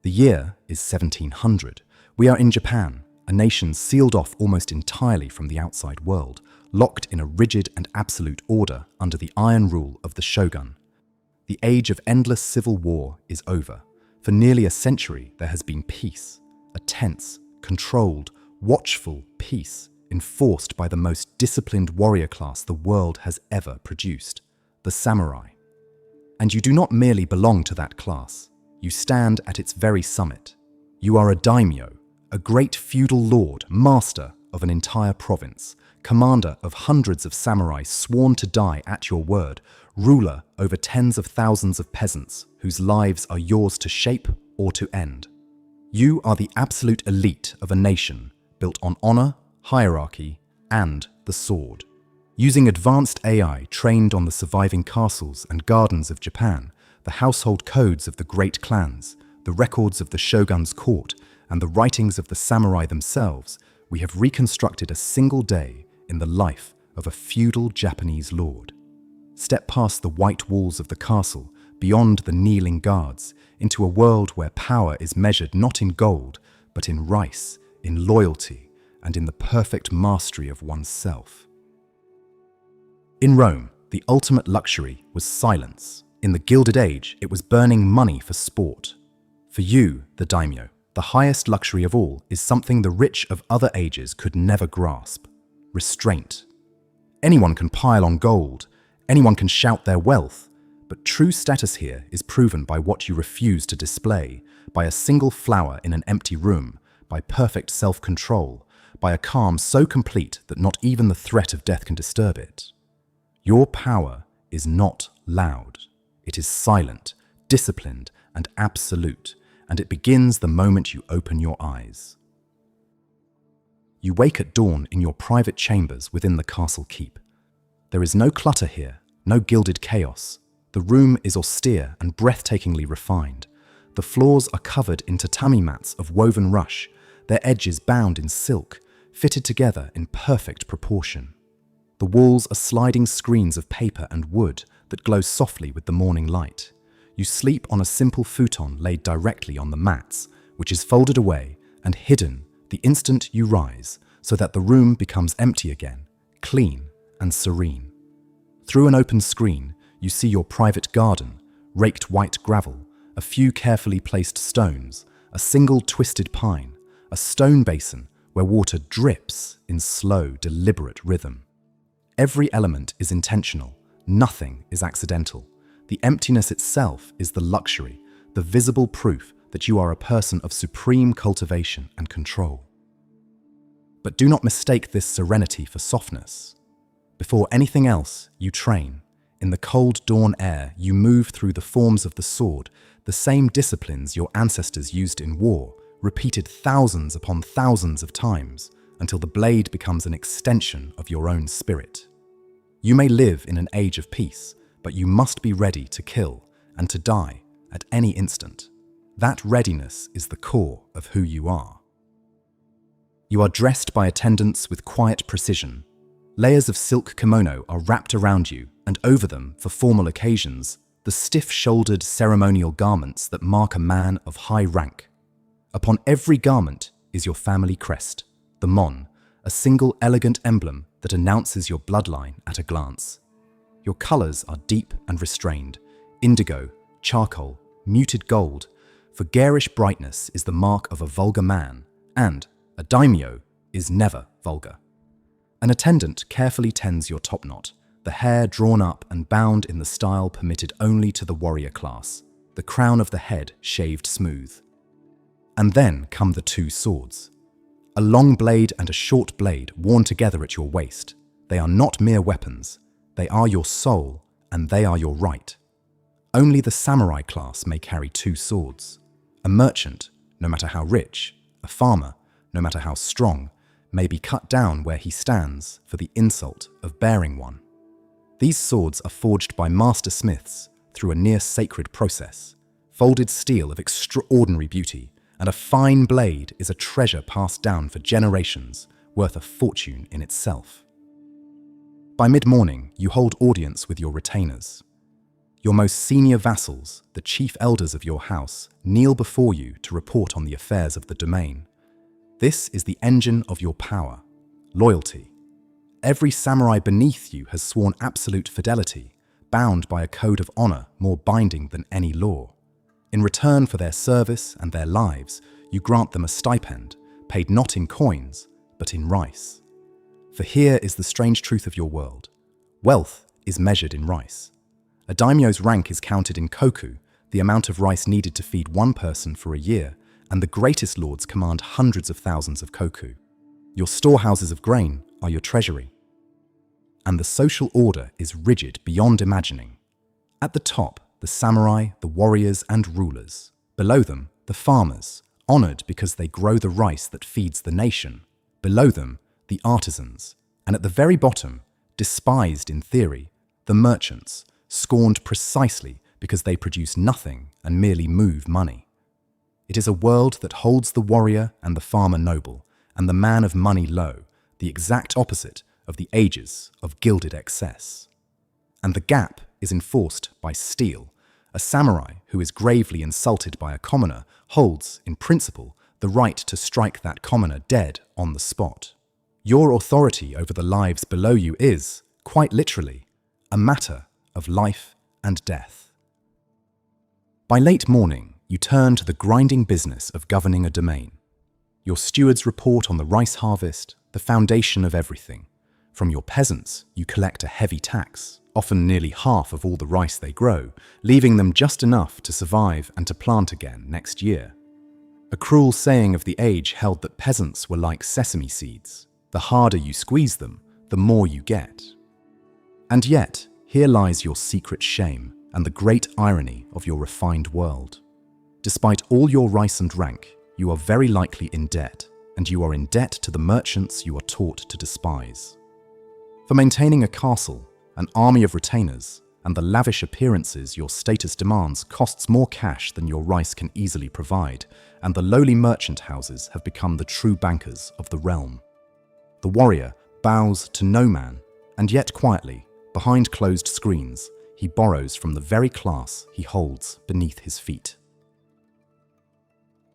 The year is 1700. We are in Japan, a nation sealed off almost entirely from the outside world, locked in a rigid and absolute order under the iron rule of the Shogun. The age of endless civil war is over. For nearly a century, there has been peace, a tense, controlled, watchful peace enforced by the most disciplined warrior class the world has ever produced, the samurai. And you do not merely belong to that class. You stand at its very summit. You are a daimyo, a great feudal lord, master of an entire province, commander of hundreds of samurai sworn to die at your word, ruler over tens of thousands of peasants whose lives are yours to shape or to end. You are the absolute elite of a nation built on honor, hierarchy, and the sword. Using advanced AI trained on the surviving castles and gardens of Japan, the household codes of the great clans, the records of the shogun's court, and the writings of the samurai themselves, we have reconstructed a single day in the life of a feudal Japanese lord. Step past the white walls of the castle, beyond the kneeling guards, into a world where power is measured not in gold, but in rice, in loyalty, and in the perfect mastery of oneself. In Rome, the ultimate luxury was silence. In the Gilded Age, it was burning money for sport. For you, the daimyo, the highest luxury of all is something the rich of other ages could never grasp: restraint. Anyone can pile on gold, anyone can shout their wealth, but true status here is proven by what you refuse to display, by a single flower in an empty room, by perfect self-control, by a calm so complete that not even the threat of death can disturb it. Your power is not loud. It is silent, disciplined, and absolute, and it begins the moment you open your eyes. You wake at dawn in your private chambers within the castle keep. There is no clutter here, no gilded chaos. The room is austere and breathtakingly refined. The floors are covered in tatami mats of woven rush, their edges bound in silk, fitted together in perfect proportion. The walls are sliding screens of paper and wood that glow softly with the morning light. You sleep on a simple futon laid directly on the mats, which is folded away and hidden the instant you rise, so that the room becomes empty again, clean and serene. Through an open screen, you see your private garden, raked white gravel, a few carefully placed stones, a single twisted pine, a stone basin where water drips in slow, deliberate rhythm. Every element is intentional, nothing is accidental. The emptiness itself is the luxury, the visible proof that you are a person of supreme cultivation and control. But do not mistake this serenity for softness. Before anything else, you train. In the cold dawn air, you move through the forms of the sword, the same disciplines your ancestors used in war, repeated thousands upon thousands of times, until the blade becomes an extension of your own spirit. You may live in an age of peace, but you must be ready to kill and to die at any instant. That readiness is the core of who you are. You are dressed by attendants with quiet precision. Layers of silk kimono are wrapped around you, and over them, for formal occasions, the stiff-shouldered ceremonial garments that mark a man of high rank. Upon every garment is your family crest, the mon, a single elegant emblem that announces your bloodline at a glance. Your colors are deep and restrained: indigo, charcoal, muted gold, for garish brightness is the mark of a vulgar man, and a daimyo is never vulgar. An attendant carefully tends your topknot, the hair drawn up and bound in the style permitted only to the warrior class, the crown of the head shaved smooth. And then come the two swords. A long blade and a short blade worn together at your waist. They are not mere weapons. They are your soul, and they are your right. Only the samurai class may carry two swords. A merchant, no matter how rich, a farmer, no matter how strong, may be cut down where he stands for the insult of bearing one. These swords are forged by master smiths through a near-sacred process, folded steel of extraordinary beauty, and a fine blade is a treasure passed down for generations, worth a fortune in itself. By mid-morning, you hold audience with your retainers. Your most senior vassals, the chief elders of your house, kneel before you to report on the affairs of the domain. This is the engine of your power, loyalty. Every samurai beneath you has sworn absolute fidelity, bound by a code of honor more binding than any law. In return for their service and their lives, you grant them a stipend, paid not in coins, but in rice. For here is the strange truth of your world. Wealth is measured in rice. A daimyo's rank is counted in koku, the amount of rice needed to feed one person for a year, and the greatest lords command hundreds of thousands of koku. Your storehouses of grain are your treasury. And the social order is rigid beyond imagining. At the top, the samurai, the warriors and rulers. Below them, the farmers, honored because they grow the rice that feeds the nation. Below them, the artisans. And at the very bottom, despised in theory, the merchants, scorned precisely because they produce nothing and merely move money. It is a world that holds the warrior and the farmer noble, and the man of money low, the exact opposite of the ages of gilded excess. And the gap is enforced by steel. A samurai who is gravely insulted by a commoner holds, in principle, the right to strike that commoner dead on the spot. Your authority over the lives below you is, quite literally, a matter of life and death. By late morning, you turn to the grinding business of governing a domain. Your stewards report on the rice harvest, the foundation of everything. From your peasants, you collect a heavy tax, often nearly half of all the rice they grow, leaving them just enough to survive and to plant again next year. A cruel saying of the age held that peasants were like sesame seeds. The harder you squeeze them, the more you get. And yet, here lies your secret shame and the great irony of your refined world. Despite all your rice and rank, you are very likely in debt, and you are in debt to the merchants you are taught to despise. For maintaining a castle, an army of retainers, and the lavish appearances your status demands costs more cash than your rice can easily provide, and the lowly merchant houses have become the true bankers of the realm. The warrior bows to no man, and yet quietly, behind closed screens, he borrows from the very class he holds beneath his feet.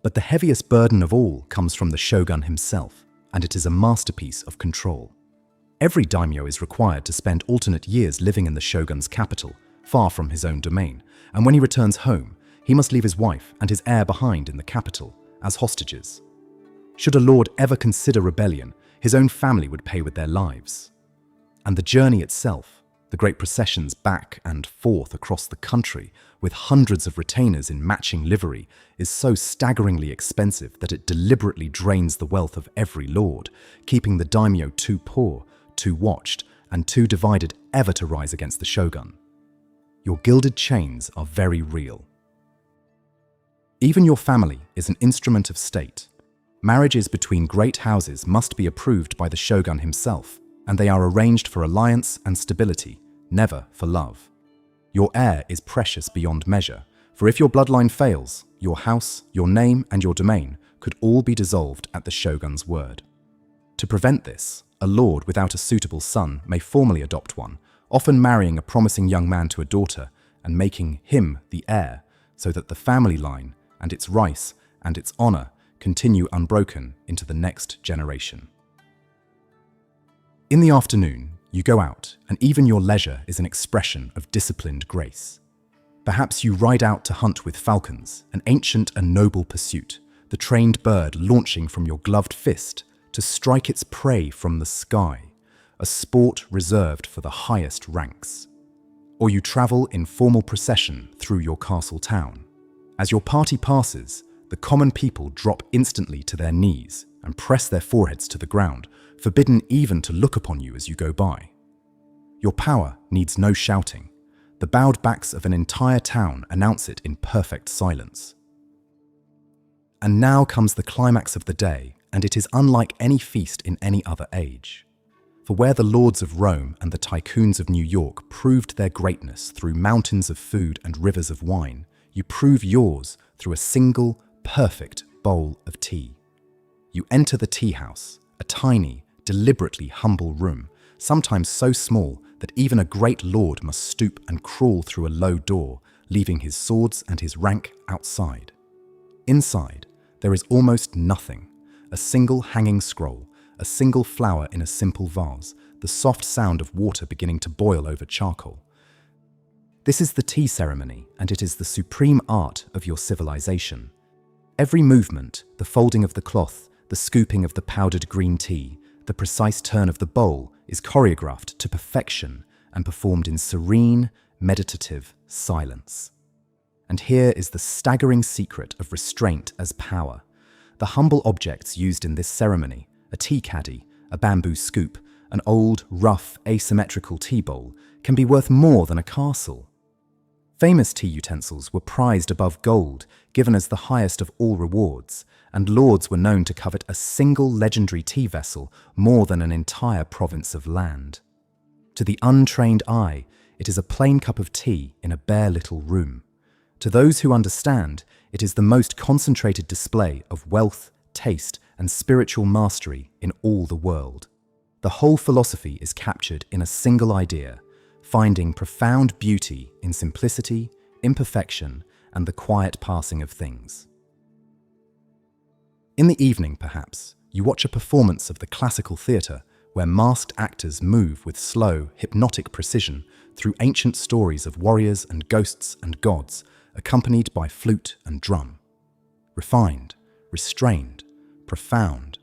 But the heaviest burden of all comes from the shogun himself, and it is a masterpiece of control. Every daimyo is required to spend alternate years living in the shogun's capital, far from his own domain, and when he returns home, he must leave his wife and his heir behind in the capital, as hostages. Should a lord ever consider rebellion, his own family would pay with their lives. And the journey itself, the great processions back and forth across the country, with hundreds of retainers in matching livery, is so staggeringly expensive that it deliberately drains the wealth of every lord, keeping the daimyo too poor, too watched, and too divided ever to rise against the shogun. Your gilded chains are very real. Even your family is an instrument of state. Marriages between great houses must be approved by the shogun himself, and they are arranged for alliance and stability, never for love. Your heir is precious beyond measure, for if your bloodline fails, your house, your name, and your domain could all be dissolved at the shogun's word. To prevent this, a lord without a suitable son may formally adopt one, often marrying a promising young man to a daughter and making him the heir, so that the family line and its rice and its honor continue unbroken into the next generation. In the afternoon, you go out, and even your leisure is an expression of disciplined grace. Perhaps you ride out to hunt with falcons, an ancient and noble pursuit, the trained bird launching from your gloved fist to strike its prey from the sky, a sport reserved for the highest ranks. Or you travel in formal procession through your castle town. As your party passes, the common people drop instantly to their knees and press their foreheads to the ground, forbidden even to look upon you as you go by. Your power needs no shouting. The bowed backs of an entire town announce it in perfect silence. And now comes the climax of the day, and it is unlike any feast in any other age. For where the lords of Rome and the tycoons of New York proved their greatness through mountains of food and rivers of wine, you prove yours through a single, perfect bowl of tea. You enter the tea house, a tiny, deliberately humble room, sometimes so small that even a great lord must stoop and crawl through a low door, leaving his swords and his rank outside. Inside, there is almost nothing. A single hanging scroll, a single flower in a simple vase, the soft sound of water beginning to boil over charcoal. This is the tea ceremony, and it is the supreme art of your civilization. Every movement, the folding of the cloth, the scooping of the powdered green tea, the precise turn of the bowl, is choreographed to perfection and performed in serene, meditative silence. And here is the staggering secret of restraint as power. The humble objects used in this ceremony, a tea caddy, a bamboo scoop, an old, rough, asymmetrical tea bowl, can be worth more than a castle. Famous tea utensils were prized above gold, given as the highest of all rewards, and lords were known to covet a single legendary tea vessel more than an entire province of land. To the untrained eye, it is a plain cup of tea in a bare little room. To those who understand, it is the most concentrated display of wealth, taste, and spiritual mastery in all the world. The whole philosophy is captured in a single idea, finding profound beauty in simplicity, imperfection, and the quiet passing of things. In the evening, perhaps, you watch a performance of the classical theatre where masked actors move with slow, hypnotic precision through ancient stories of warriors and ghosts and gods, accompanied by flute and drum. Refined, restrained, profound,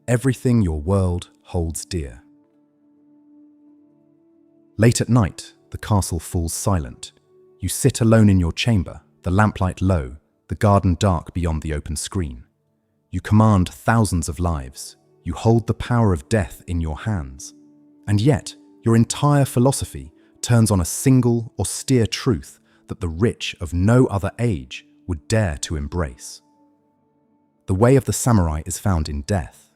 everything your world holds dear. Late at night, the castle falls silent. You sit alone in your chamber, the lamplight low, the garden dark beyond the open screen. You command thousands of lives. You hold the power of death in your hands. And yet, your entire philosophy turns on a single, austere truth that the rich of no other age would dare to embrace. The way of the samurai is found in death.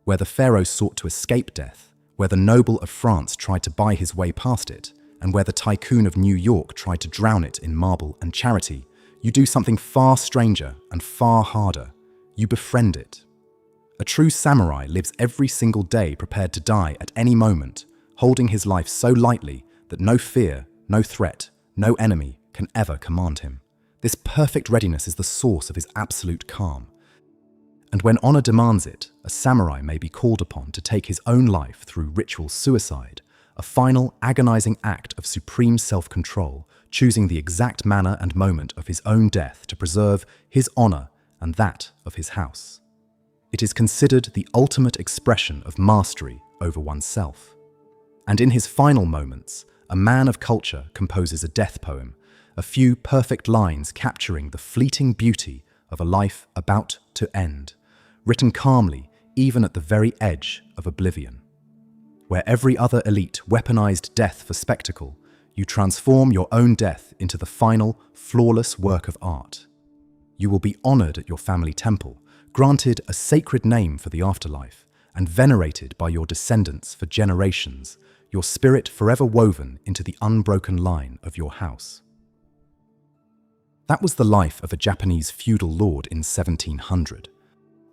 Where the Pharaoh sought to escape death, where the noble of France tried to buy his way past it, and where the tycoon of New York tried to drown it in marble and charity, you do something far stranger and far harder. You befriend it. A true samurai lives every single day prepared to die at any moment, holding his life so lightly that no fear, no threat, no enemy can ever command him. This perfect readiness is the source of his absolute calm. And when honor demands it, a samurai may be called upon to take his own life through ritual suicide, a final agonizing act of supreme self-control, choosing the exact manner and moment of his own death to preserve his honor and that of his house. It is considered the ultimate expression of mastery over oneself. And in his final moments, a man of culture composes a death poem, a few perfect lines capturing the fleeting beauty of a life about to end, written calmly even at the very edge of oblivion. Where every other elite weaponized death for spectacle, you transform your own death into the final, flawless work of art. You will be honored at your family temple, granted a sacred name for the afterlife, and venerated by your descendants for generations, your spirit forever woven into the unbroken line of your house. That was the life of a Japanese feudal lord in 1700.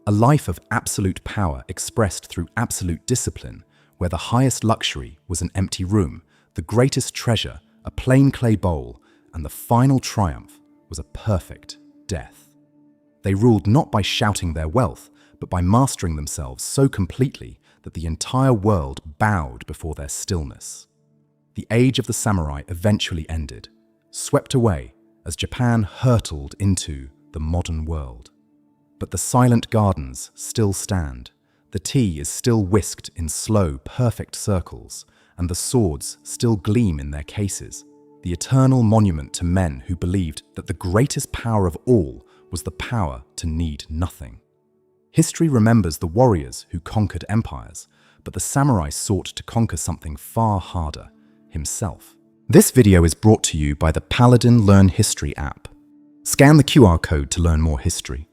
A life of absolute power expressed through absolute discipline, where the highest luxury was an empty room, the greatest treasure, a plain clay bowl, and the final triumph was a perfect death. They ruled not by shouting their wealth, but by mastering themselves so completely that the entire world bowed before their stillness. The age of the samurai eventually ended, swept away as Japan hurtled into the modern world. But the silent gardens still stand, the tea is still whisked in slow, perfect circles, and the swords still gleam in their cases, the eternal monument to men who believed that the greatest power of all was the power to need nothing. History remembers the warriors who conquered empires, but the samurai sought to conquer something far harder, himself. This video is brought to you by the Paladin Learn History app. Scan the QR code to learn more history.